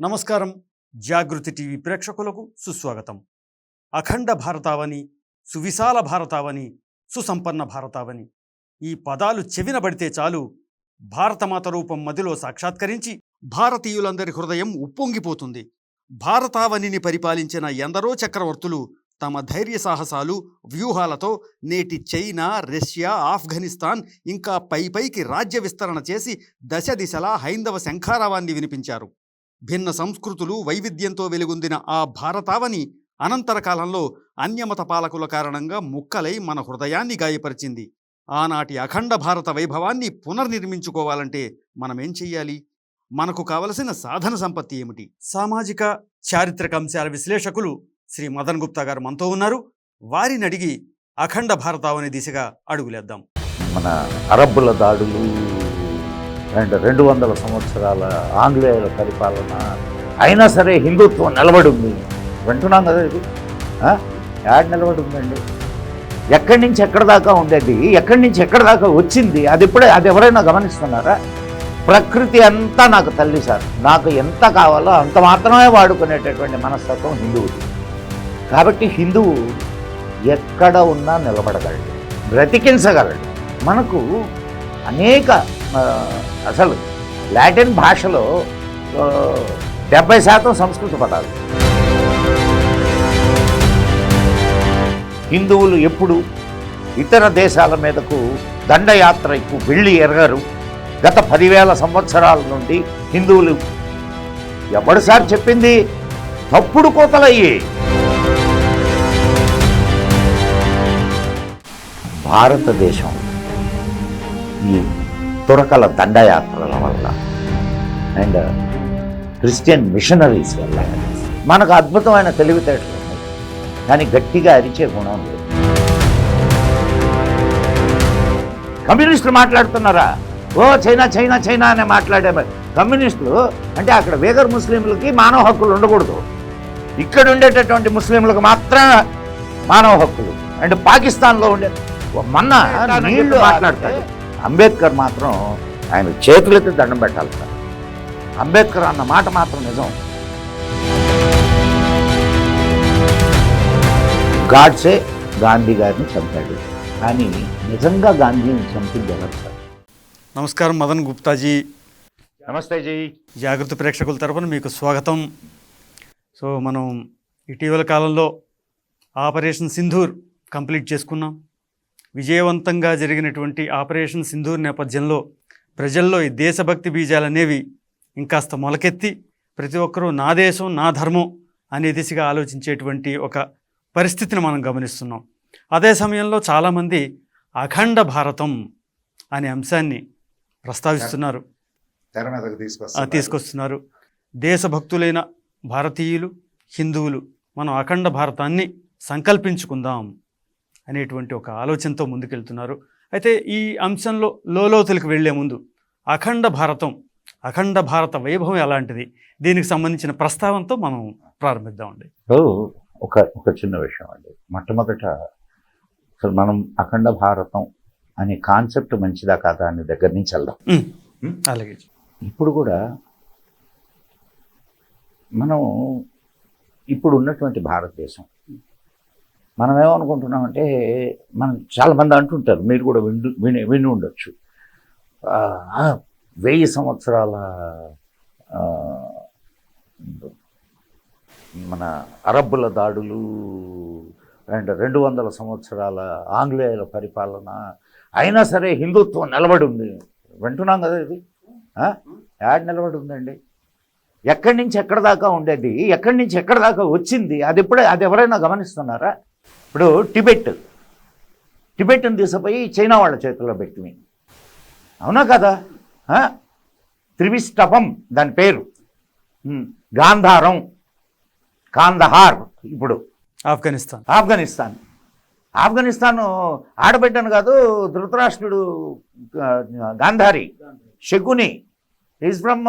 నమస్కారం. జాగృతి టీవీ ప్రేక్షకులకు సుస్వాగతం. అఖండ భారతావని, సువిశాల భారతావని, సుసంపన్న భారతావని ఈ పదాలు చెవిన పడితే చాలు భారతమాత రూపం మదిలో సాక్షాత్కరించి భారతీయులందరి హృదయం ఉప్పొంగిపోతుంది. భారతావనిని పరిపాలించిన ఎందరో చక్రవర్తులు తమ ధైర్య సాహసాలు, వ్యూహాలతో నేటి చైనా, రష్యా, ఆఫ్ఘనిస్తాన్ ఇంకా పైకి రాజ్య విస్తరణ చేసి దశ దిశలా హైందవ శంఖారావాన్ని వినిపించారు. భిన్న సంస్కృతులు, వైవిధ్యంతో వెలుగొందిన ఆ భారతావని అనంతర కాలంలో అన్యమత పాలకుల కారణంగా ముక్కలై మన హృదయాన్ని గాయపరిచింది. ఆనాటి అఖండ భారత వైభవాన్ని పునర్నిర్మించుకోవాలంటే మనమేం చెయ్యాలి? మనకు కావలసిన సాధన సంపత్తి ఏమిటి? సామాజిక చారిత్రక అంశాల విశ్లేషకులు శ్రీ మదన్ గుప్తా గారు మనతో ఉన్నారు. వారిని అడిగి అఖండ భారతావని దిశగా అడుగులేద్దాం. మన అరబ్బుల దాడులు అండ్ 200 సంవత్సరాల ఆంగ్లేయుల పరిపాలన అయినా సరే హిందుత్వం నిలబడి ఉంది. వింటున్నాం కదా, ఇది యాడ్ నిలబడి ఉందండి. ఎక్కడి నుంచి ఎక్కడి దాకా ఉండేది, ఎక్కడి నుంచి ఎక్కడి దాకా వచ్చింది, అది ఎవరైనా గమనిస్తున్నారా? ప్రకృతి అంతా నాకు తల్లి సార్, నాకు ఎంత కావాలో అంత మాత్రమే వాడుకునేటటువంటి మనస్తత్వం హిందువుది. కాబట్టి హిందువు ఎక్కడ ఉన్నా నిలబడగలడు, బ్రతికించగలడు. మనకు అనేక అసలు లాటిన్ భాషలో 70% సంస్కృత పదాలు. హిందువులు ఎప్పుడు ఇతర దేశాల మీదకు దండయాత్రకు వెళ్ళి ఎరగరు. గత 10,000 సంవత్సరాల నుండి హిందువులు ఎవరిసారి చెప్పింది తప్పుడు కోతలయ్యి. భారతదేశం ఈ తురకల దండయాత్రల వల్ల అండ్ క్రిస్టియన్ మిషనరీస్ వల్ల మనకు అద్భుతమైన తెలివితేటలు ఉన్నాయి, కానీ గట్టిగా అరిచే గుణం లేదు. కమ్యూనిస్టులు మాట్లాడుతున్నారా? ఓ చైనా చైనా చైనా అనే మాట్లాడే కమ్యూనిస్టులు అంటే అక్కడ వేగర్ ముస్లింలకి మానవ హక్కులు ఉండకూడదు, ఇక్కడ ఉండేటటువంటి ముస్లింలకు మాత్రమే మానవ హక్కులు. అండ్ పాకిస్తాన్లో ఉండే మొన్న నీళ్లు మాట్లాడతాడు. అంబేద్కర్ మాత్రం ఆయన చేతులెత్తి దండం పెట్టాలి సార్. అంబేద్కర్ అన్న మాట మాత్రం నిజం. గాడ్సే గాంధీ గారిని చంపాడు, కానీ నిజంగా గాంధీని చంపింది ఎవరు సార్? నమస్కారం మదన్ గుప్తాజీ. నమస్తే జీ. జాగృతి ప్రేక్షకుల తరపున మీకు స్వాగతం. సో మనం ఇటీవల కాలంలో ఆపరేషన్ సింధూర్ కంప్లీట్ చేసుకున్నాం. విజయవంతంగా జరిగినటువంటి ఆపరేషన్ సింధూర్ నేపథ్యంలో ప్రజల్లో ఈ దేశభక్తి బీజాలు అనేవి ఇంకాస్త మొలకెత్తి ప్రతి ఒక్కరూ నా దేశం నా ధర్మం అనే దిశగా ఆలోచించేటువంటి ఒక పరిస్థితిని మనం గమనిస్తున్నాం. అదే సమయంలో చాలామంది అఖండ భారతం అనే అంశాన్ని ప్రస్తావిస్తున్నారు, తీసుకొస్తున్నారు. దేశభక్తులైన భారతీయులు, హిందువులు మనం అఖండ భారతాన్ని సంకల్పించుకుందాం అనేటువంటి ఒక ఆలోచనతో ముందుకెళ్తున్నారు. అయితే ఈ అంశంలో లోతులకు వెళ్లే ముందు అఖండ భారత వైభవం ఎలాంటిది, దీనికి సంబంధించిన ప్రస్తావనతో మనం ప్రారంభిద్దామండి. ఒక చిన్న విషయం అండి. మొట్టమొదట అసలు మనం అఖండ భారతం అనే కాన్సెప్ట్ మంచిదా కాదా అనే దగ్గర నుంచి వెళ్దాం. అలాగే. ఇప్పుడు కూడా మనం ఇప్పుడు ఉన్నటువంటి భారతదేశం మనం ఏమనుకుంటున్నామంటే, మనం చాలామంది అంటుంటారు, మీరు కూడా విని ఉండొచ్చు, 1000 సంవత్సరాల మన అరబ్బుల దాడులు అండ్ 200 సంవత్సరాల ఆంగ్లేయుల పరిపాలన అయినా సరే హిందుత్వం నిలబడి ఉంది. వింటున్నాం కదా, ఇది యాడ్ నిలబడి ఉందండి. ఎక్కడి నుంచి ఎక్కడి దాకా ఉండేది, ఎక్కడి నుంచి ఎక్కడి దాకా వచ్చింది, అది ఎవరైనా గమనిస్తున్నారా? ఇప్పుడు టిబెట్ని తీసుకుపోయి చైనా వాళ్ళ చేతుల్లో పెట్టి, అవునా కదా? త్రివిష్టపం దాని పేరు, గాంధారం, కాందహార్. ఇప్పుడు ఆఫ్ఘనిస్తాన్ ఆడబిడ్డను కాదు, ధృతరాష్ట్రుడు Gandhari, Shakuni is from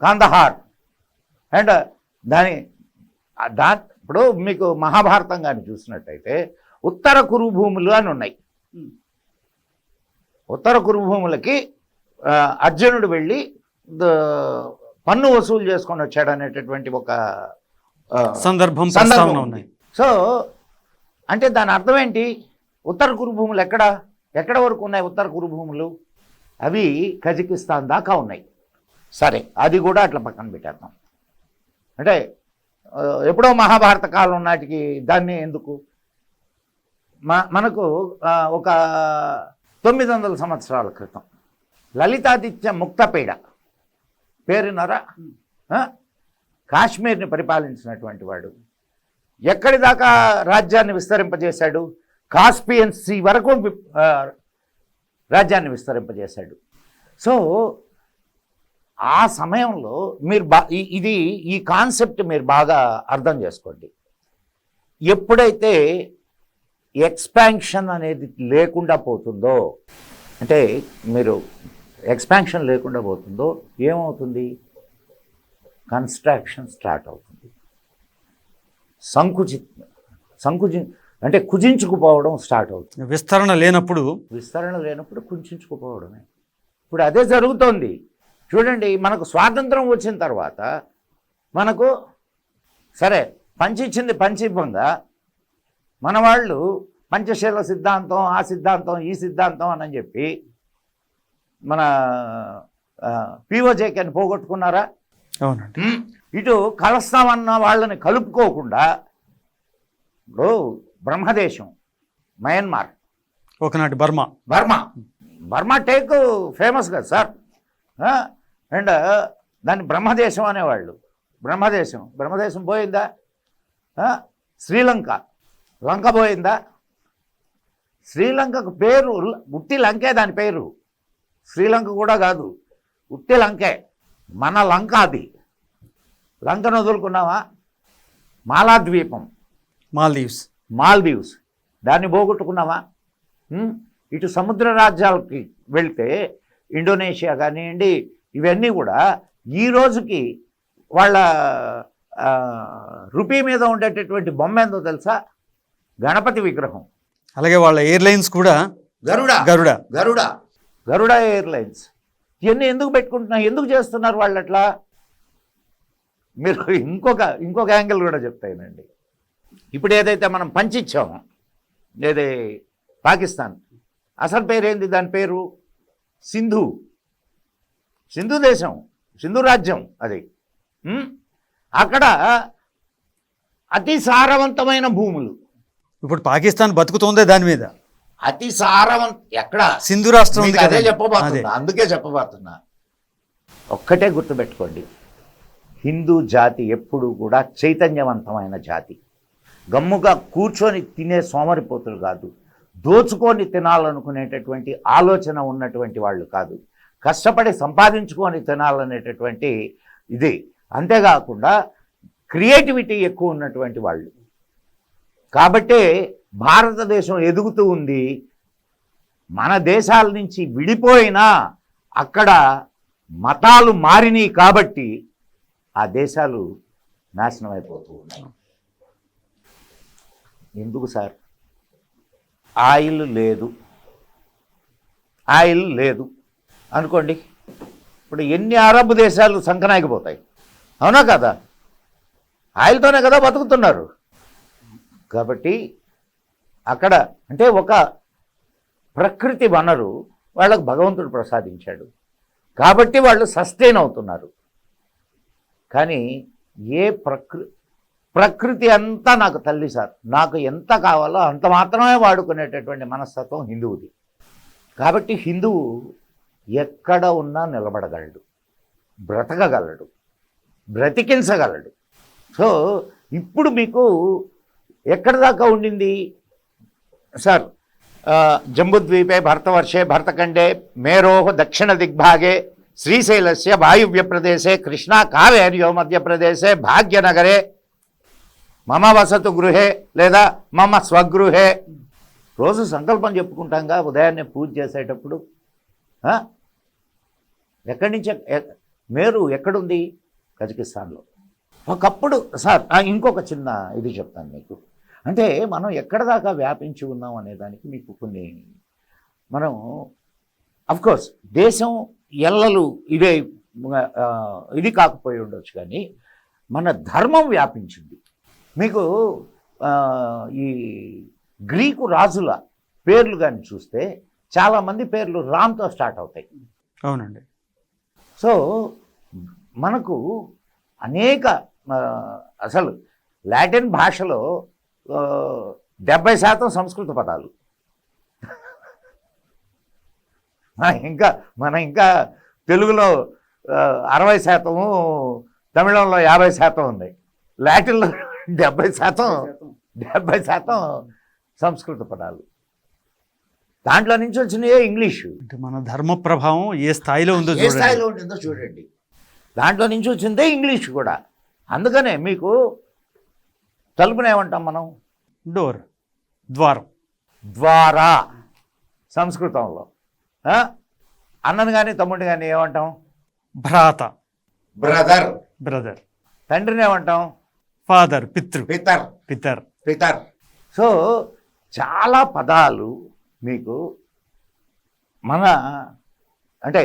Kandahar. And ఇప్పుడు మీకు మహాభారతం కానీ చూసినట్టయితే ఉత్తర కురుభూములు అని ఉన్నాయి. ఉత్తర కురుభూములకి అర్జునుడు వెళ్ళి పన్ను వసూలు చేసుకొని వచ్చాడు అనేటటువంటి ఒక సందర్భం సందర్భం ప్రస్తావన ఉంది. ఉన్నాయి. సో అంటే దాని అర్థం ఏంటి? ఉత్తర కురు భూములు ఎక్కడ వరకు ఉన్నాయి? ఉత్తర కురు భూములు అవి కజకిస్తాన్ దాకా ఉన్నాయి. సరే, అది కూడా అట్లా పక్కన పెట్టేద్దాం. అంటే ఎప్పుడో మహాభారత కాలం నాటికి దాన్ని ఎందుకు మనకు ఒక 900 సంవత్సరాల క్రితం లలితాదిత్య ముక్తపేడ పేరున్నారా? కాశ్మీర్ని పరిపాలించినటువంటి వాడు ఎక్కడి దాకా రాజ్యాన్ని విస్తరింపజేశాడు? కాస్పియన్ సీ వరకు రాజ్యాన్ని విస్తరింపజేశాడు. సో ఆ సమయంలో మీరు ఈ కాన్సెప్ట్ మీరు బాగా అర్థం చేసుకోండి. ఎప్పుడైతే ఎక్స్పాన్షన్ అనేది లేకుండా పోతుందో, అంటే మీరు ఎక్స్పాన్షన్ లేకుండా పోతుందో ఏమవుతుంది? కన్స్ట్రక్షన్ స్టార్ట్ అవుతుంది. అంటే కుజించుకుపోవడం స్టార్ట్ అవుతుంది. విస్తరణ లేనప్పుడు కుంచుకుపోవడమే. ఇప్పుడు అదే జరుగుతోంది. చూడండి, మనకు స్వాతంత్రం వచ్చిన తర్వాత మనకు సరే పంచిచ్చింది పంచివ్వంగా మన వాళ్ళు పంచశీల సిద్ధాంతం, ఆ సిద్ధాంతం, ఈ సిద్ధాంతం అని చెప్పి మన పిఓజేకేని పోగొట్టుకున్నారా? అవునండి. ఇటు కలుస్తామన్న వాళ్ళని కలుపుకోకుండా ఇప్పుడు బ్రహ్మదేశం, మయన్మార్, ఒకనాటి బర్మా టేక్ ఫేమస్ కదా సార్. అండ్ దాన్ని బ్రహ్మదేశం అనేవాళ్ళు. బ్రహ్మదేశం పోయిందా? లంక పోయిందా? శ్రీలంకకు పేరు ఉట్టి లంకే, దాని పేరు శ్రీలంక కూడా కాదు, ఉట్టి లంకే. మన లంక అది. లంకను వదులుకున్నావా? మాలాద్వీపం, మాల్దీవ్స్ దాన్ని పోగొట్టుకున్నావా? ఇటు సముద్ర రాజ్యాలకి వెళ్తే ఇండోనేషియా కానివ్వండి, ఇవన్నీ కూడా ఈ రోజుకి వాళ్ళ రూపీ మీద ఉండేటటువంటి బొమ్మ ఏందో తెలుసా? గణపతి విగ్రహం. అలాగే వాళ్ళ ఎయిర్లైన్స్ కూడా గరుడ ఎయిర్లైన్స్. ఇవన్నీ ఎందుకు పెట్టుకుంటున్నారు? ఎందుకు చేస్తున్నారు వాళ్ళు అట్లా? మీరు ఇంకొక యాంగిల్ కూడా చెప్తానండి. ఇప్పుడు ఏదైతే మనం పంచిచ్చామో, ఏదే పాకిస్తాన్, అసలు పేరేంది? దాని పేరు సింధు దేశం, సింధు రాజ్యం. అది అక్కడ అతి సారవంతమైన భూములు. ఇప్పుడు పాకిస్తాన్ బతుకుతోందే దాని మీద. అతి ఎక్కడ సింధు రాష్ట్రం ఉంది. అదే చెప్పబోతున్నా, అందుకే చెప్పబోతున్నా. ఒక్కటే గుర్తుపెట్టుకోండి, హిందూ జాతి ఎప్పుడు కూడా చైతన్యవంతమైన జాతి. గమ్ముగా కూర్చొని తినే సోమరిపోతులు కాదు, దోచుకొని తినాలనుకునేటటువంటి ఆలోచన ఉన్నటువంటి వాళ్ళు కాదు, కష్టపడి సంపాదించుకొని తినాలనేటటువంటి ఇది. అంతేకాకుండా క్రియేటివిటీ ఎక్కువ ఉన్నటువంటి వాళ్ళు. కాబట్టే భారతదేశం ఎదుగుతూ ఉంది. మన దేశాల నుంచి విడిపోయినా అక్కడ మతాలు మారినాయి కాబట్టి ఆ దేశాలు నాశనం అయిపోతూ ఉన్నాయి. ఎందుకు సార్? ఆయిల్ లేదు అనుకోండి, ఇప్పుడు ఎన్ని అరబ్ దేశాలు సంకనాగిపోతాయి, అవునా కదా? ఆయిల్తోనే కదా బతుకుతున్నారు. కాబట్టి అక్కడ అంటే ఒక ప్రకృతి వనరు వాళ్ళకు భగవంతుడు ప్రసాదించాడు కాబట్టి వాళ్ళు సస్టైన్ అవుతున్నారు. కానీ ఏ ప్రకృతి అంతా నాకు తల్లి సార్, నాకు ఎంత కావాలో అంత మాత్రమే వాడుకునేటటువంటి మనస్తత్వం హిందువుది. కాబట్టి హిందువు ఎక్కడ ఉన్నా నిలబడగలడు, బ్రతకగలడు, బ్రతికించగలడు. సో ఇప్పుడు మీకు ఎక్కడి దాకా ఉండింది సార్? జంబుద్వీపే భరతవర్షే భరతఖండే మేరోహ దక్షిణ దిగ్భాగే శ్రీశైలస్య వాయువ్య ప్రదేశే కృష్ణా కావేర్యో మధ్యప్రదేశే భాగ్యనగరే మమ వసతు గృహే లేదా మమ స్వగృహే. రోజు సంకల్పం చెప్పుకుంటాంగా ఉదయాన్నే పూజ చేసేటప్పుడు. ఎక్కడి నుంచి మేరు ఎక్కడుంది? కజకిస్తాన్లో. ఒకప్పుడు సార్ ఇంకొక చిన్న ఇది చెప్తాను మీకు. అంటే మనం ఎక్కడ దాకా వ్యాపించి ఉన్నాం అనే దానికి మీకు కొన్ని మనం అఫ్కోర్స్ దేశం ఎల్లలు ఇదే ఇది కాకపోయి ఉండొచ్చు, కానీ మన ధర్మం వ్యాపించింది. మీకు ఈ గ్రీకు రాజుల పేర్లు కానీ చూస్తే చాలామంది పేర్లు రామ్తో స్టార్ట్ అవుతాయి. అవునండి. సో మనకు అనేక అసలు లాటిన్ భాషలో 70% సంస్కృత పదాలు. మన ఇంకా తెలుగులో 60%, తమిళంలో 50% ఉంది. లాటిన్లో 70% సంస్కృత పదాలు. దాంట్లో నుంచి వచ్చినాయే ఇంగ్లీషు. అంటే మన ధర్మ ప్రభావం ఏ స్థాయిలో ఉందో ఏ స్థాయిలో ఉంటుందో చూడండి. దాంట్లో నుంచి వచ్చిందే ఇంగ్లీష్ కూడా. అందుకనే మీకు తలుపునేమంటాం మనం? డోర్, ద్వారం. ద్వారా సంస్కృతంలో. అన్నను కానీ తమ్ముడిని కానీ ఏమంటాం? భ్రాత, బ్రదర్. బ్రదర్. తండ్రిని ఏమంటాం? ఫాదర్, పితృ. పితర్. పితర్. పితర్. సో చాలా పదాలు మీకు మన అంటే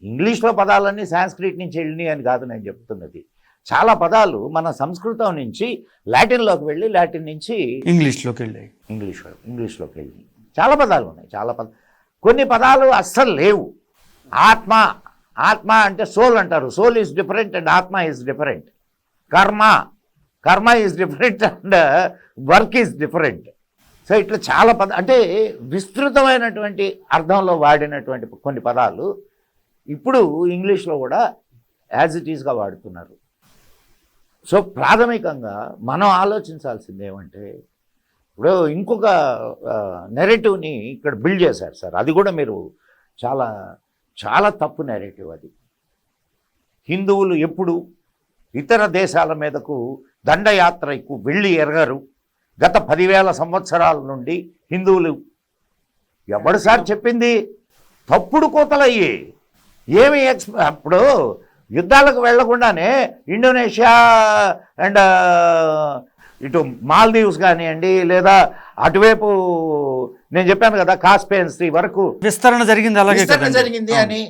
ఇంగ్లీష్లో పదాలన్నీ సాంస్క్రిట్ నుంచి వెళ్ళినాయి అని కాదు నేను చెప్తున్నది. చాలా పదాలు మన సంస్కృతం నుంచి లాటిన్లోకి వెళ్ళి, లాటిన్ నుంచి ఇంగ్లీష్లోకి వెళ్ళాయి, ఇంగ్లీష్లోకి వెళ్ళి చాలా పదాలు ఉన్నాయి. కొన్ని పదాలు అస్సలు లేవు. ఆత్మ, ఆత్మ అంటే సోల్ అంటారు. సోల్ ఈజ్ డిఫరెంట్ అండ్ ఆత్మ ఈజ్ డిఫరెంట్. కర్మ is different and work is different. So ఇట్లా చాలా అంటే విస్తృతమైనటువంటి అర్థంలో వాడినటువంటి కొన్ని పదాలు ఇప్పుడు ఇంగ్లీష్లో కూడా యాజ్ ఇట్ ఈస్గా వాడుతున్నారు. సో ప్రాథమికంగా మనం ఆలోచించాల్సింది ఏమంటే, ఇప్పుడు ఇంకొక నెరేటివ్ని ఇక్కడ బిల్డ్ చేశారు సార్. అది కూడా మీరు చాలా చాలా తప్పు నెరేటివ్ అది. హిందువులు ఎప్పుడు ఇతర దేశాల మీదకు దండయాత్రకు వెళ్ళి ఎరగరు. గత 10,000 సంవత్సరాల నుండి హిందువులు ఎవడు సార్ చెప్పింది? తప్పుడు కోతలయ్యి ఏమి అప్పుడు యుద్ధాలకు వెళ్లకుండానే ఇండోనేషియా అండ్ ఇటు మాల్దీవ్స్ కానివ్వండి, లేదా అటువైపు నేను చెప్పాను కదా కాస్పియన్ సీ వరకు విస్తరణ జరిగింది. అలాగే జరిగింది అని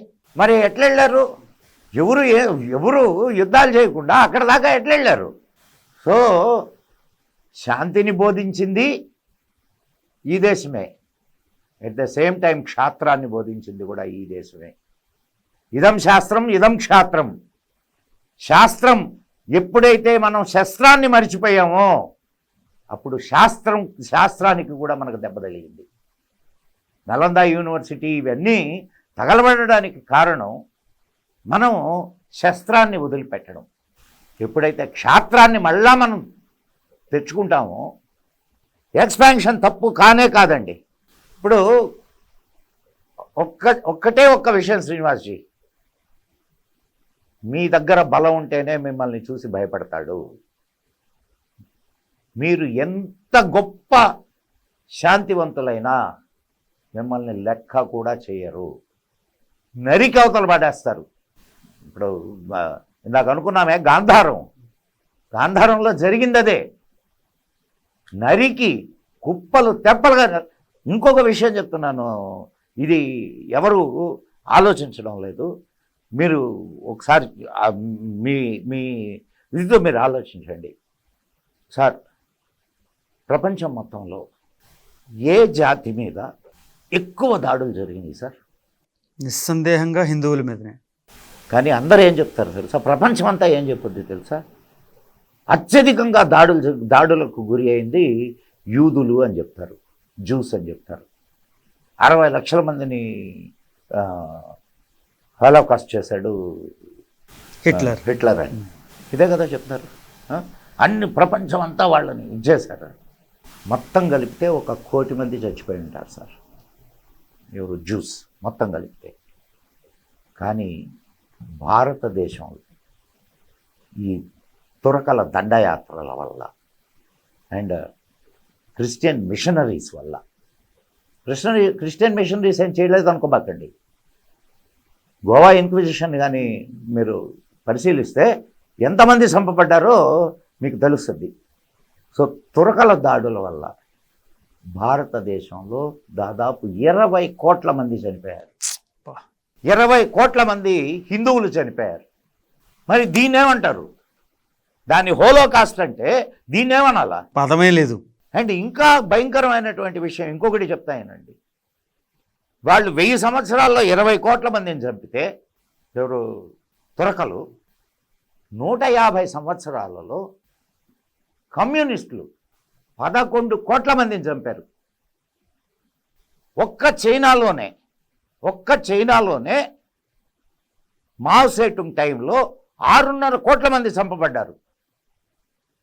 మరి ఎట్లా వెళ్ళారు? ఎవరు యుద్ధాలు చేయకుండా అక్కడ దాకా ఎట్లా వెళ్ళారు? సో శాంతిని బోధించింది ఈ దేశమే. ఎట్ ద సేమ్ టైం క్షాత్రాన్ని బోధించింది కూడా ఈ దేశమే. ఇదం శాస్త్రం, ఇదం క్షాత్రం. శాస్త్రం ఎప్పుడైతే మనం శస్త్రాన్ని మర్చిపోయామో అప్పుడు శాస్త్రానికి కూడా మనకు దెబ్బ తగిలింది. నలంద యూనివర్సిటీ ఇవన్నీ తగలబడడానికి కారణం మనం శస్త్రాన్ని వదిలిపెట్టడం. ఎప్పుడైతే క్షాత్రాన్ని మళ్ళా మనం తెచ్చుకుంటామో ఎక్స్పాన్షన్ తప్పు కానే కాదండి. ఇప్పుడు ఒక్కటే ఒక్క విషయం శ్రీనివాస్జీ, మీ దగ్గర బలం ఉంటేనే మిమ్మల్ని చూసి భయపడతాడు. మీరు ఎంత గొప్ప శాంతివంతులైనా మిమ్మల్ని లెక్క కూడా చేయరు, నరికి అవతలు పడేస్తారు. ఇప్పుడు ఇందాక అనుకున్నామే గాంధారంలో జరిగింది అదే. నరికి కుప్పలు తెప్పలుగా. ఇంకొక విషయం చెప్తున్నాను, ఇది ఎవరు ఆలోచించడం లేదు. మీరు ఒకసారి మీ ఇదితో మీరు ఆలోచించండి సార్. ప్రపంచం మొత్తంలో ఏ జాతి మీద ఎక్కువ దాడులు జరిగినాయి సార్? నిస్సందేహంగా హిందువుల మీదనే. కానీ అందరూ ఏం చెప్తారు తెలుసా? ప్రపంచం అంతా ఏం చెప్పొద్దు తెలుసా? అత్యధికంగా దాడులకు గురి అయింది యూదులు అని చెప్తారు, జ్యూస్ అని చెప్తారు. 60 లక్షల మందిని హోలోకాస్ట్ చేశాడు హిట్లర్ అని. ఇదే కదా చెప్తారు. అన్ని ప్రపంచం అంతా వాళ్ళని ఇచ్చేశారు. మొత్తం కలిపితే 1 కోటి మంది చచ్చిపోయి ఉంటారు సార్, ఎవరు జ్యూస్ మొత్తం కలిపితే. కానీ భారతదేశంలో ఈ తురకల దండయాత్రల వల్ల అండ్ క్రిస్టియన్ మిషనరీస్ వల్ల, క్రిస్టియన్ మిషనరీస్ ఏం చేయలేదు అనుకోబాకండి. గోవా ఇన్క్విజిషన్ కానీ మీరు పరిశీలిస్తే ఎంతమంది చంపబడ్డారో మీకు తెలుస్తుంది. సో తురకల దాడుల వల్ల భారతదేశంలో దాదాపు 20 కోట్ల మంది చనిపోయారు. 20 కోట్ల మంది హిందువులు చనిపోయారు. మరి దీన్నేమంటారు? దాన్ని హోలోకాస్ట్ అంటే దీన్నేమనాలా? పదమే లేదు. అండ్ ఇంకా భయంకరమైనటువంటి విషయం ఇంకొకటి చెప్తాయనండి. వాళ్ళు 1000 సంవత్సరాల్లో 20 కోట్ల మందిని చంపితే ఎవరు తురకలు 150 సంవత్సరాలలో కమ్యూనిస్టులు 11 కోట్ల మందిని చంపారు. ఒక్క చైనాలోనే మావ్ సేటుంగ్ టైంలో 6.5 కోట్ల మంది చంపబడ్డారు.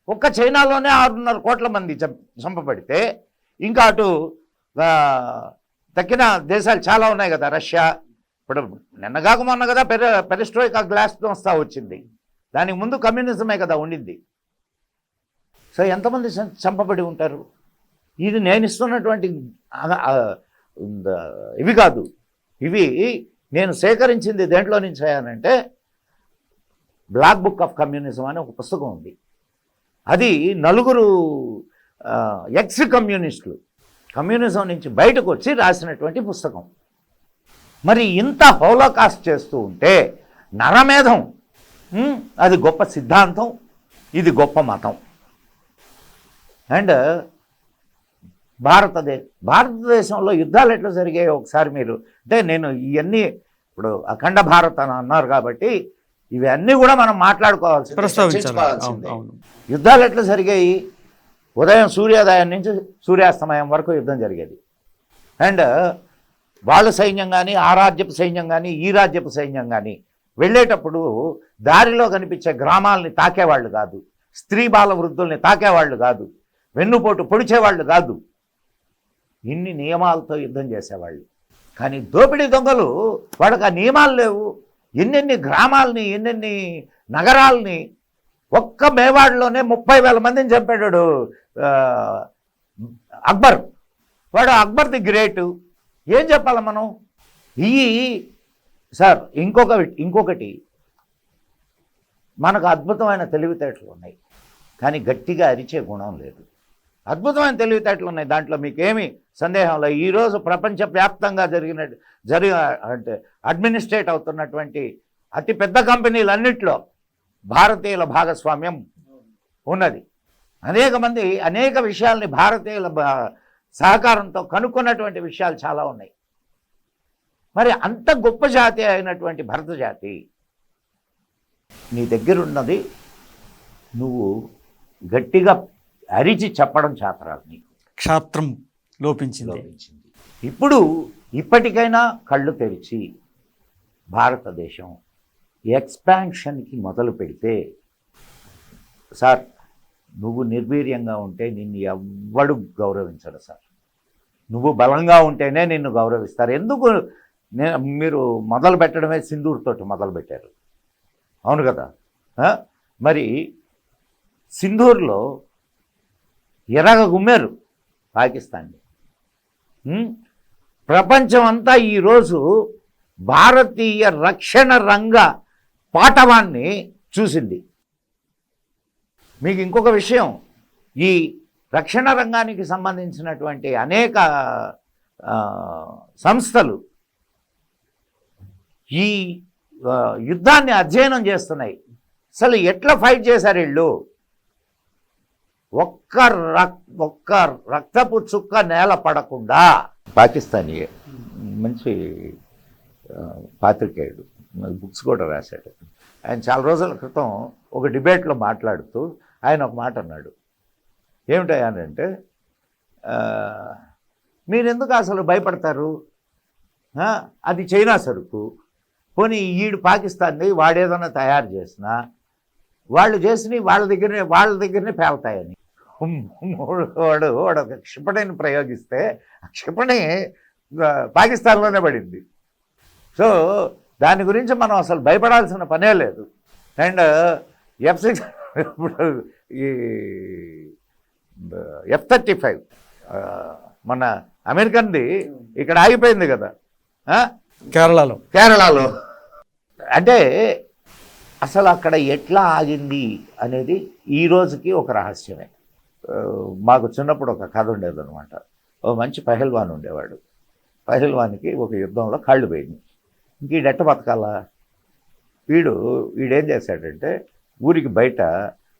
ఒక్క చైనాలోనే 6.5 కోట్ల మంది చంపబడితే ఇంకా అటు తక్కిన దేశాలు చాలా ఉన్నాయి కదా. రష్యా ఇప్పుడు నిన్నగాక మొన్న కదా పెరిస్ట్రోయికా గ్లాస్తో వస్తా వచ్చింది. దానికి ముందు కమ్యూనిజమే కదా ఉండింది. సో ఎంతమంది చంపబడి ఉంటారు? ఇది నేను ఇస్తున్నటువంటి ఇవి కాదు, ఇవి నేను సేకరించింది దేంట్లో నుంచి అయ్యానంటే బ్లాక్ బుక్ ఆఫ్ కమ్యూనిజం అనే ఒక పుస్తకం ఉంది. అది 4 ఎక్స్ కమ్యూనిస్టులు కమ్యూనిజం నుంచి బయటకు వచ్చి రాసినటువంటి పుస్తకం. మరి ఇంత హోలోకాస్ట్ చేస్తూ ఉంటే నరమేధం అది గొప్ప సిద్ధాంతం, ఇది గొప్ప మతం. అండ్ భారతదేశంలో యుద్ధాలు ఎట్లా జరిగాయో ఒకసారి మీరు, అంటే నేను ఇవన్నీ ఇప్పుడు అఖండ భారత్ అని అన్నారు కాబట్టి ఇవన్నీ కూడా మనం మాట్లాడుకోవాల్సింది, చర్చించుకోవాల్సిందే. యుద్ధాలు ఎట్లా జరిగాయి? ఉదయం సూర్యోదయం నుంచి సూర్యాస్తమయం వరకు యుద్ధం జరిగేది. అండ్ వాళ్ళ సైన్యం కానీ, ఆ రాజ్యపు సైన్యం కానీ, ఈ రాజ్యపు సైన్యం కానీ వెళ్ళేటప్పుడు దారిలో కనిపించే గ్రామాలని తాకేవాళ్ళు కాదు, స్త్రీ బాల వృద్ధుల్ని తాకేవాళ్ళు కాదు, వెన్నుపోటు పొడిచేవాళ్ళు కాదు. ఇన్ని నియమాలతో యుద్ధం చేసేవాళ్ళు. కానీ దోపిడీ దొంగలు వాళ్ళకి ఆ నియమాలు లేవు. ఎన్నెన్ని గ్రామాలని, ఎన్నెన్ని నగరాలని, ఒక్క మేవాడలోనే 30,000 మందిని చంపాడు అక్బర్. వాడు అక్బర్ ది గ్రేటు. ఏం చెప్పాలి మనం? సార్ ఇంకొకటి మనకు అద్భుతమైన తెలివితేటలు ఉన్నాయి, కానీ గట్టిగా అరిచే గుణం లేదు. అద్భుతమైన తెలివితేటలు ఉన్నాయి, దాంట్లో మీకేమీ సందేహం లేదు. ఈరోజు ప్రపంచవ్యాప్తంగా అంటే అడ్మినిస్ట్రేట్ అవుతున్నటువంటి అతిపెద్ద కంపెనీలన్నింటిలో భారతీయుల భాగస్వామ్యం ఉన్నది. అనేక విషయాల్ని భారతీయుల సహకారంతో కనుక్కున్నటువంటి విషయాలు చాలా ఉన్నాయి. మరి అంత గొప్ప జాతి అయినటువంటి భరత జాతి నీ దగ్గరున్నది నువ్వు గట్టిగా అరిచి చెప్పడం చేతరాదు, నీకు క్షాత్రం లోపించింది. ఇప్పటికైనా కళ్ళు తెరిచి భారతదేశం ఎక్స్పాన్షన్కి మొదలు పెడితే, సార్ నువ్వు నిర్వీర్యంగా ఉంటే నిన్ను ఎవ్వడు గౌరవించడు సార్. నువ్వు బలంగా ఉంటేనే నిన్ను గౌరవిస్తారు. ఎందుకు మీరు మొదలు పెట్టడమే సింధూర్తోటి మొదలుపెట్టారు, అవును కదా? మరి సింధూర్లో ఎరగగుమ్మారు పాకిస్తాన్ని. ప్రపంచం అంతా ఈరోజు భారతీయ రక్షణ రంగ పాటవాన్ని చూసింది. మీకు ఇంకొక విషయం, ఈ రక్షణ రంగానికి సంబంధించినటువంటి అనేక సంస్థలు ఈ యుద్ధాన్ని అధ్యయనం చేస్తున్నాయి. అసలు ఎట్లా ఫైట్ చేశారు వీళ్ళు? ఒక్క రక్తపు చుక్క నేల పడకుండా. పాకిస్తానీ మంచి పాత్రికేయుడు, బుక్స్ కూడా రాశాడు. ఆయన చాలా రోజుల క్రితం ఒక డిబేట్లో మాట్లాడుతూ ఆయన ఒక మాట అన్నాడు. ఏమిటంటే, మీరెందుకు అసలు భయపడతారు? అది చైనా సరుకు, పోనీ ఈడు పాకిస్తాన్ని వాడేదన్నా తయారు చేసినా వాళ్ళు చేసినవి వాళ్ళ దగ్గరనే పేలుతాయని వాడు ఒక క్షిపణిని ప్రయోగిస్తే ఆ క్షిపణి పాకిస్తాన్లోనే పడింది. సో దాని గురించి మనం అసలు భయపడాల్సిన పనే లేదు. అండ్ F-6 ఇప్పుడు ఈ F-35 మన అమెరికన్ది ఇక్కడ ఆగిపోయింది కదా కేరళలో. అంటే అసలు అక్కడ ఎట్లా ఆగింది అనేది ఈ రోజుకి ఒక రహస్యమే. మాకు చిన్నప్పుడు ఒక కథ ఉండేదన్నమాట. ఓ మంచి పహల్వాన్ ఉండేవాడు. పహల్వాన్కి ఒక యుద్ధంలో కాళ్ళు పోయింది. ఇంక ఈడెట్ట బతకాలా? వీడేం చేశాడంటే ఊరికి బయట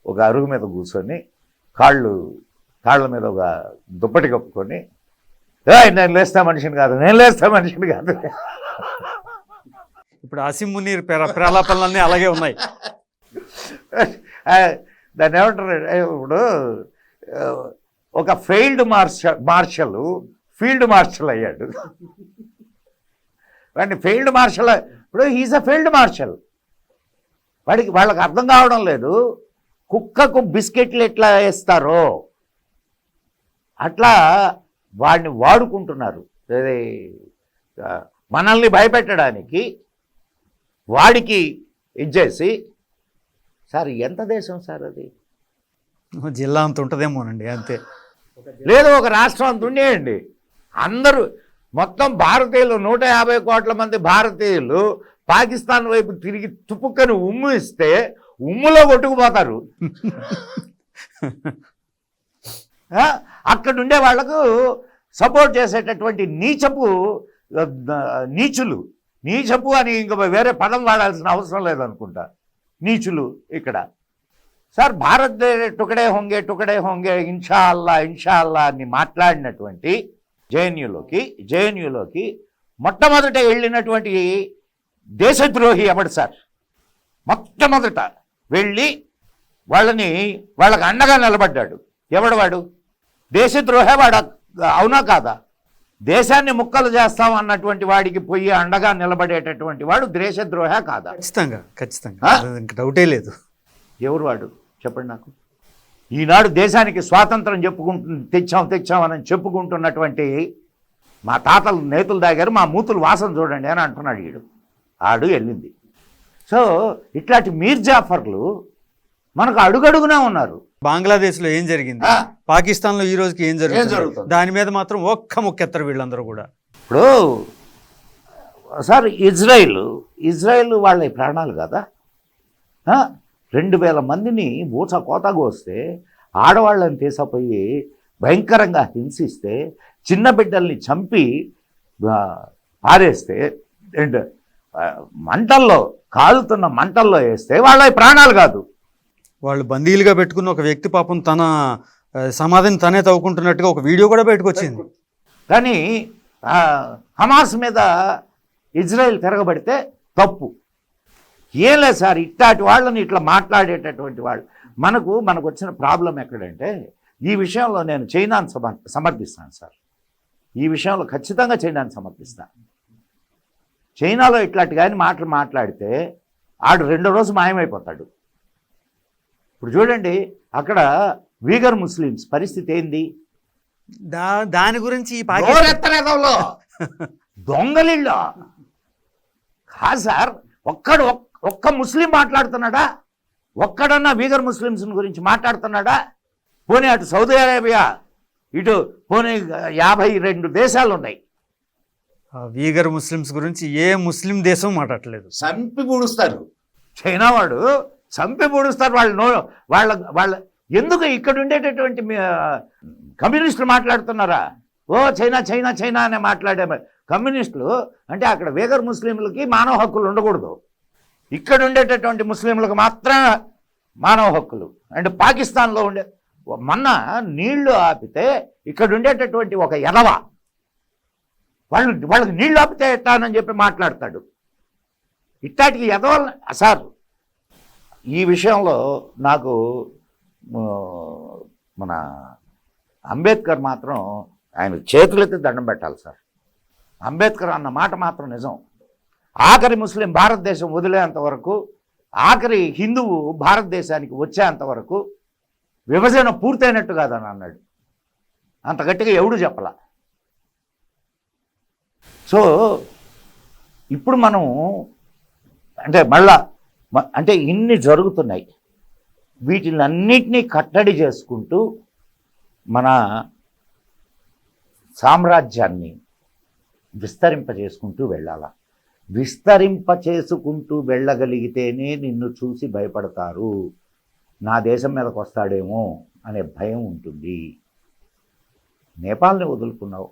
ఒక అరుగు మీద కూర్చొని కాళ్ళ మీద ఒక దుప్పటి కప్పుకొని, నేను లేస్తా మనిషిని కాదు, నేను లేస్తా మనిషిని కాదు. ఇప్పుడు ఆసిమ్ మునీర్ ప్రలాపనలన్నీ అలాగే ఉన్నాయి. దాన్ని ఏమంటారు, ఇప్పుడు ఒక ఫెయిల్డ్ మార్షల్ ఫీల్డ్ మార్షల్ అయ్యాడు. వాడిని ఫెయిల్డ్ మార్షల్, ఇప్పుడు హీజ్ అ ఫెయిల్డ్ మార్షల్. వాళ్ళకి అర్థం కావడం లేదు, కుక్కకు బిస్కెట్లు ఎట్లా వేస్తారో అట్లా వాడిని వాడుకుంటున్నారు. మనల్ని భయపెట్టడానికి వాడికి ఇచ్చేసి, సార్ ఎంత దేశం సార్ అది? జిల్లా అంత ఉంటుందేమోనండి, అంతే. లేదు, ఒక రాష్ట్రం అంత ఉండేయండి. అందరూ మొత్తం భారతీయులు 150 కోట్ల మంది భారతీయులు పాకిస్తాన్ వైపు తిరిగి తుపుక్కని ఉమ్ము ఇస్తే ఉమ్ములో కొట్టుకుపోతారు. అక్కడుండే వాళ్లకు సపోర్ట్ చేసేటటువంటి నీచపు అని ఇంకా వేరే పదం వాడాల్సిన అవసరం లేదనుకుంటా. నీచులు ఇక్కడ సార్ భారత్ టుకడే హోంగే ఇన్షా అల్లా అని మాట్లాడినటువంటి జేఎన్యూలోకి మొట్టమొదట వెళ్ళినటువంటి దేశద్రోహి ఎవడు సార్? మొట్టమొదట వెళ్ళి వాళ్ళకి అండగా నిలబడ్డాడు ఎవడు? వాడు దేశద్రోహే. వాడు అవునా కాదా? దేశాన్ని ముక్కలు చేస్తాం అన్నటువంటి వాడికి పోయి అండగా నిలబడేటటువంటి వాడు దేశద్రోహే కాదా? ఖచ్చితంగా డౌటే లేదు. ఎవరు వాడు చెప్పండి నాకు. ఈనాడు దేశానికి స్వాతంత్రం తెచ్చామని చెప్పుకుంటున్నటువంటి మా తాతలు నేతులు దాగారు, మా మూతులు వాసన చూడండి అని అంటున్నాడు ఆడు వెళ్ళింది. సో ఇట్లాంటి మీర్ జాఫర్లు మనకు అడుగడుగునా ఉన్నారు. బంగ్లాదేశ్లో ఏం జరిగింది, పాకిస్తాన్లో ఈ రోజుకి ఏం జరుగుతుంది, దాని మీద మాత్రం ఒక్క ముక్కెత్తరు వీళ్ళందరూ కూడా. ఇప్పుడు సార్ ఇజ్రాయిల్ వాళ్ళ ప్రాణాలు కదా, 2000 మందిని కోతగా వస్తే ఆడవాళ్ళని తీసపోయి భయంకరంగా హింసిస్తే, చిన్న బిడ్డల్ని చంపి పారేస్తే, అండ్ కాలుతున్న మంటల్లో వేస్తే వాళ్ళ ప్రాణాలు కాదు. వాళ్ళు బందీలుగా పెట్టుకున్న ఒక వ్యక్తి పాపం తన సమాధిని తనే తవ్వుకుంటున్నట్టుగా ఒక వీడియో కూడా బయటకు వచ్చింది. కానీ హమాస్ మీద ఇజ్రాయెల్ తిరగబడితే తప్పు ఏం లేదు సార్. ఇట్లాంటి వాళ్ళని ఇట్లా మాట్లాడేటటువంటి వాళ్ళు మనకు వచ్చిన ప్రాబ్లం ఎక్కడంటే, ఈ విషయంలో నేను చైనాను సమర్థిస్తాను సార్. ఈ విషయంలో ఖచ్చితంగా చైనాను సమర్థిస్తాను. చైనాలో ఇట్లాంటి కానీ మాట్లాడితే ఆడు 2వ రోజు మాయమైపోతాడు. ఇప్పుడు చూడండి అక్కడ వీగర్ ముస్లిమ్స్ పరిస్థితి ఏంది? దాని గురించి దొంగలిళ్ళు కాదు సార్. ఒక్క ముస్లిం మాట్లాడుతున్నాడా? ఒక్కడన్నా వీగర్ ముస్లిమ్స్ గురించి మాట్లాడుతున్నాడా? పోనీ అటు సౌదీ అరేబియా, ఇటు పోనీ 52 దేశాలు ఉన్నాయి. వీగర్ ముస్లిమ్స్ గురించి ఏ ముస్లిం దేశం మాట్లాడలేదు. చంపి పూడుస్తారు. చైనా వాడు చంపి పూడుస్తారు. వాళ్ళ ఎందుకు ఇక్కడ ఉండేటటువంటి కమ్యూనిస్టులు మాట్లాడుతున్నారా? చైనా అనే మాట్లాడే కమ్యూనిస్టులు అంటే అక్కడ వీగర్ ముస్లింలకి మానవ హక్కులు ఉండకూడదు, ఇక్కడ ఉండేటటువంటి ముస్లింలకు మాత్రం మానవ హక్కులు. అండ్ పాకిస్తాన్లో మొన్న నీళ్లు ఆపితే ఇక్కడ ఉండేటటువంటి ఒక ఎదవ వాళ్ళకి నీళ్లు ఆపితే ఎట్టానని చెప్పి మాట్లాడతాడు. ఇట్లాంటికి ఎదవల్ సార్. ఈ విషయంలో నాకు మన అంబేద్కర్ మాత్రం ఆయన చేతులెత్తి దండం పెట్టాలి సార్. అంబేద్కర్ అన్న మాట మాత్రం నిజం. ఆఖరి ముస్లిం భారతదేశం వదిలేంత వరకు, ఆఖరి హిందువు భారతదేశానికి వచ్చేంత వరకు విభజన పూర్తయినట్టు కాదని అన్నాడు. అంత గట్టిగా ఎవడు చెప్పలా. సో ఇప్పుడు మనం అంటే ఇన్ని జరుగుతున్నాయి, వీటినన్నిటినీ కట్టడి చేసుకుంటూ మన సామ్రాజ్యాన్ని విస్తరింపజేసుకుంటూ వెళ్ళాలా. విస్తరింపచేసుకుంటూ వెళ్ళగలిగితేనే నిన్ను చూసి భయపడతారు. నా దేశం మీదకి వస్తాడేమో అనే భయం ఉంటుంది. నేపాల్ని వదులుకున్నావు,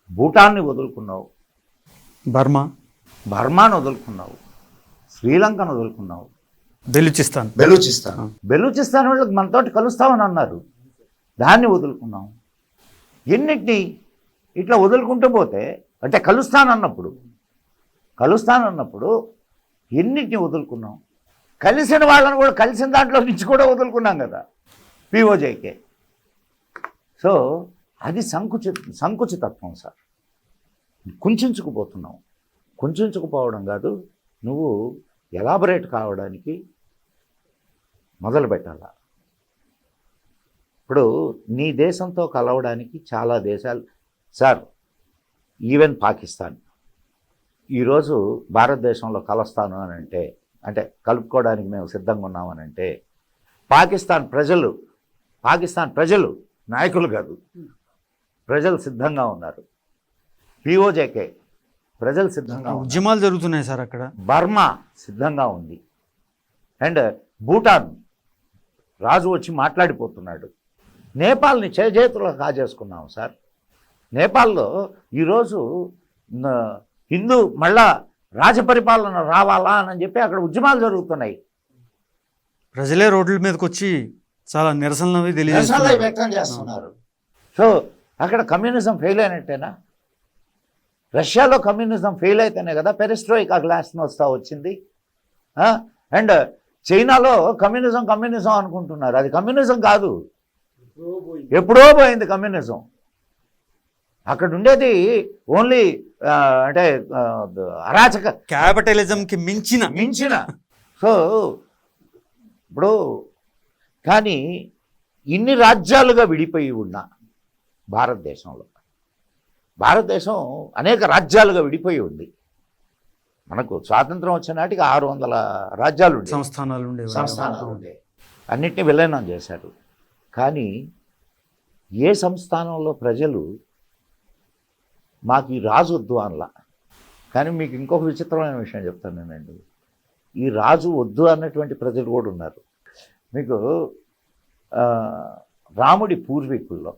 భూటాన్ని వదులుకున్నావు, బర్మా బర్మాను వదులుకున్నావు, శ్రీలంకను వదులుకున్నావు, బెలూచిస్తాన్ బెలూచిస్తాన్ వాళ్ళకి మనతోటి కలుస్తామని అన్నారు, దాన్ని వదులుకున్నాం. ఎన్నిటిని ఇట్లా వదులుకుంటూ పోతే అంటే కలుస్తానన్నప్పుడు ఎన్నిటిని వదులుకున్నాం. కలిసిన వాళ్ళని కూడా కలిసిన దాంట్లో నుంచి కూడా వదులుకున్నాం కదా పిఓజేకే. సో అది సంకుచితత్వం సార్. కుంచుకుపోవడం కాదు, నువ్వు ఎలాబరేట్ కావడానికి మొదలు పెట్టాలా. ఇప్పుడు నీ దేశంతో కలవడానికి చాలా దేశాలు సార్, ఈవెన్ పాకిస్తాన్ ఈరోజు భారతదేశంలో కలుస్తాను అని అంటే కలుపుకోవడానికి మేము సిద్ధంగా ఉన్నామనంటే పాకిస్తాన్ ప్రజలు నాయకులు కాదు, ప్రజలు సిద్ధంగా ఉన్నారు. పిఓజేకే ప్రజలు సిద్ధంగా ఉన్నారు. ఉద్యమాలు జరుగుతున్నాయి సార్ అక్కడ. బర్మా సిద్ధంగా ఉంది. అండ్ భూటాన్ రాజు వచ్చి మాట్లాడిపోతున్నాడు. నేపాల్ని చేతుల్లో కాజేసుకున్నాం సార్. నేపాల్లో ఈరోజు హిందూ మళ్ళా రాజపరిపాలన రావాలా అని చెప్పి అక్కడ ఉద్యమాలు జరుగుతున్నాయి. ప్రజలే రోడ్ల మీదకి వచ్చి చాలా నిరసనలు వ్యక్తం చేస్తున్నారు. సో అక్కడ కమ్యూనిజం ఫెయిల్ అయినట్టేనా? రష్యాలో కమ్యూనిజం ఫెయిల్ అయితేనే కదా పెరిస్ట్రోయికా గ్లాస్నోస్తా వచ్చింది. అండ్ చైనాలో కమ్యూనిజం అనుకుంటున్నారు, అది కమ్యూనిజం కాదు, ఎప్పుడో పోయింది కమ్యూనిజం. అక్కడ ఉండేది ఓన్లీ అంటే అరాచక క్యాపిటలిజంకి మించిన. సో ఇప్పుడు కానీ ఇన్ని రాజ్యాలుగా విడిపోయి ఉన్న భారతదేశం అనేక రాజ్యాలుగా విడిపోయి ఉంది. మనకు స్వాతంత్రం వచ్చిన నాటికి 600 రాజ్యాలు ఉండే, సంస్థానాలు ఉండే, అన్నిటినీ విలీనం చేశారు. కానీ ఏ సంస్థానంలో ప్రజలు మాకు ఈ రాజు వద్దు అనలా. కానీ మీకు ఇంకొక విచిత్రమైన విషయం చెప్తాను నేనండి, ఈ రాజు వద్దు అన్నటువంటి ప్రజలు కూడా ఉన్నారు. మీకు రాముడి పూర్వీకుల్లో